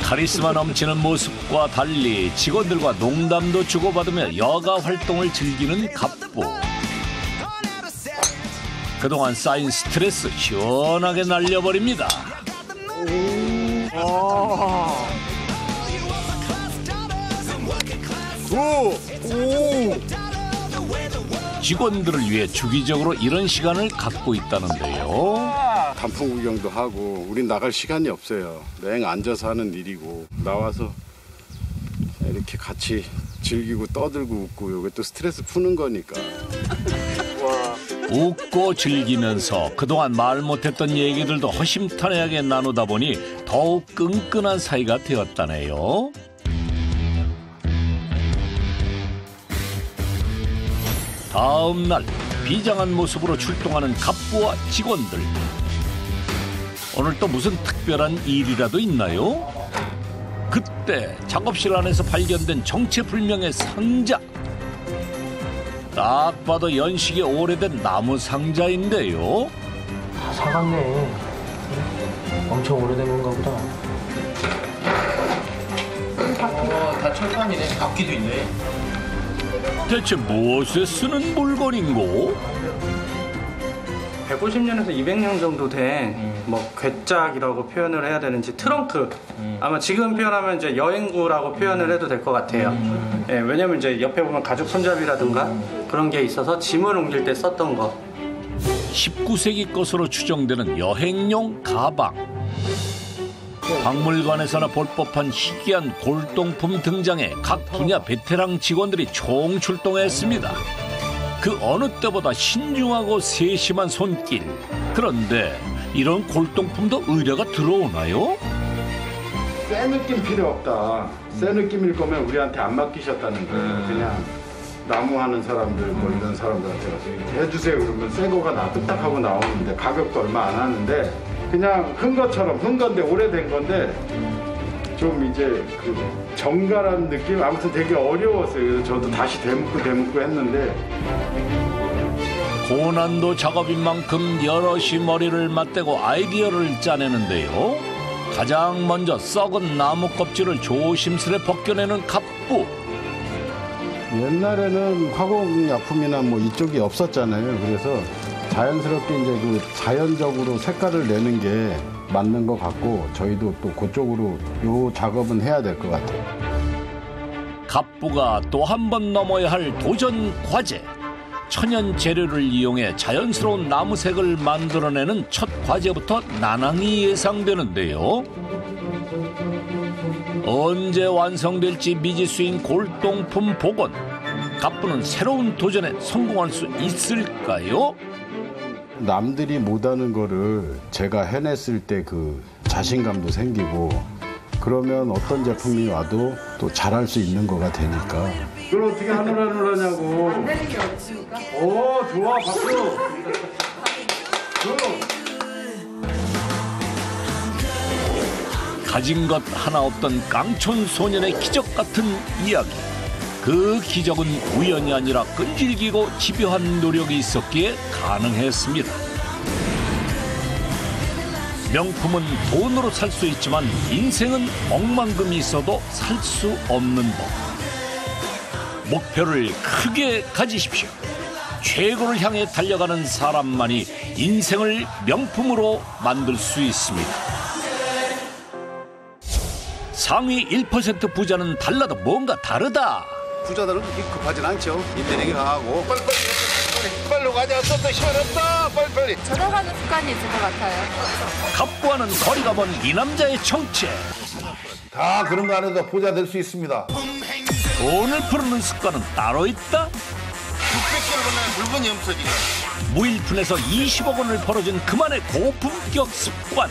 카리스마 넘치는 모습과 달리 직원들과 농담도 주고받으며 여가 활동을 즐기는 갑부. 그동안 쌓인 스트레스 시원하게 날려버립니다. 직원들을 위해 주기적으로 이런 시간을 갖고 있다는데요. 단풍 구경도 하고 우린 나갈 시간이 없어요. 맹 앉아서 하는 일이고 나와서 이렇게 같이 즐기고 떠들고 웃고 이게 또 스트레스 푸는 거니까. 웃고 즐기면서 그동안 말 못했던 얘기들도 허심탄회하게 나누다 보니 더욱 끈끈한 사이가 되었다네요. 다음 날 비장한 모습으로 출동하는 갑부와 직원들. 오늘 또 무슨 특별한 일이라도 있나요? 그때 작업실 안에서 발견된 정체불명의 상자. 딱 봐도 연식이 오래된 나무 상자인데요. 다 사갔네. 엄청 오래된 건가 보다. 다 철판이네. 바퀴도 있네. 대체 무엇에 쓰는 물건인고? 150년에서 200년 정도 된 뭐 괴짝이라고 표현을 해야 되는지 트렁크 아마 지금 표현하면 이제 여행구라고 표현을 해도 될 것 같아요. 예, 왜냐면 이제 옆에 보면 가죽 손잡이라든가 그런 게 있어서 짐을 옮길 때 썼던 거. 19세기 것으로 추정되는 여행용 가방. 박물관에서나 볼 법한 희귀한 골동품 등장에 각 분야 베테랑 직원들이 총출동했습니다. 그 어느 때보다 신중하고 세심한 손길. 그런데 이런 골동품도 의뢰가 들어오나요? 새 느낌 필요 없다. 새 느낌일 거면 우리한테 안 맡기셨다는 거예요. 그냥 나무 하는 사람들 뭐 이런 사람들한테 가서 이렇게 해주세요 그러면 새 거가 뚝딱하고 나오는데 가격도 얼마 안 하는데 그냥 흔 것처럼 흔 건데 오래된 건데 좀 이제 그 정갈한 느낌 아무튼 되게 어려웠어요. 저도 다시 되묻고 했는데 고난도 작업인 만큼 여럿이 머리를 맞대고 아이디어를 짜내는데요. 가장 먼저 썩은 나무 껍질을 조심스레 벗겨내는 갑부. 옛날에는 화공약품이나 뭐 이쪽이 없었잖아요. 그래서 자연스럽게 이제 그 자연적으로 색깔을 내는 게 맞는 것 같고 저희도 또 그쪽으로 요 작업은 해야 될 것 같아요. 갑부가 또 한 번 넘어야 할 도전 과제. 천연 재료를 이용해 자연스러운 나무색을 만들어내는 첫 과제부터 난항이 예상되는데요. 언제 완성될지 미지수인 골동품 복원. 갑부는 새로운 도전에 성공할 수 있을까요? 남들이 못하는 거를 제가 해냈을 때 그 자신감도 생기고 그러면 어떤 제품이 와도 또 잘할 수 있는 거가 되니까. 그걸 어떻게 하느라고. 안 되는 게 어딨습니까? 오, 좋아, 박수. 가진 것 하나 없던 깡촌 소년의 기적 같은 이야기. 그 기적은 우연이 아니라 끈질기고 집요한 노력이 있었기에 가능했습니다. 명품은 돈으로 살 수 있지만 인생은 억만금이 있어도 살 수 없는 법. 목표를 크게 가지십시오. 최고를 향해 달려가는 사람만이 인생을 명품으로 만들 수 있습니다. 상위 1% 부자는 달라도 뭔가 다르다. 부자들은 그렇게 급하진 않죠. 인내력이 강하고 빨리 가자. 또 시간 없다. 빨리. 전화가는 습관이 있을 것 같아요. 갑부와는 거리가 먼 이 남자의 정체. 다 그런 거 안 해도 부자 될 수 있습니다. 돈을 푸는 습관은 따로 있다. 600개를 보면 물건이 없어지죠. 무일푼에서 20억 원을 벌어준 그만의 고품격 습관.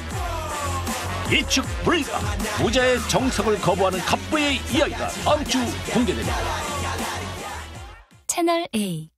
예측 불가. 부자의 정석을 거부하는 갑부의 이야기가 다음 주 공개됩니다. 채널 A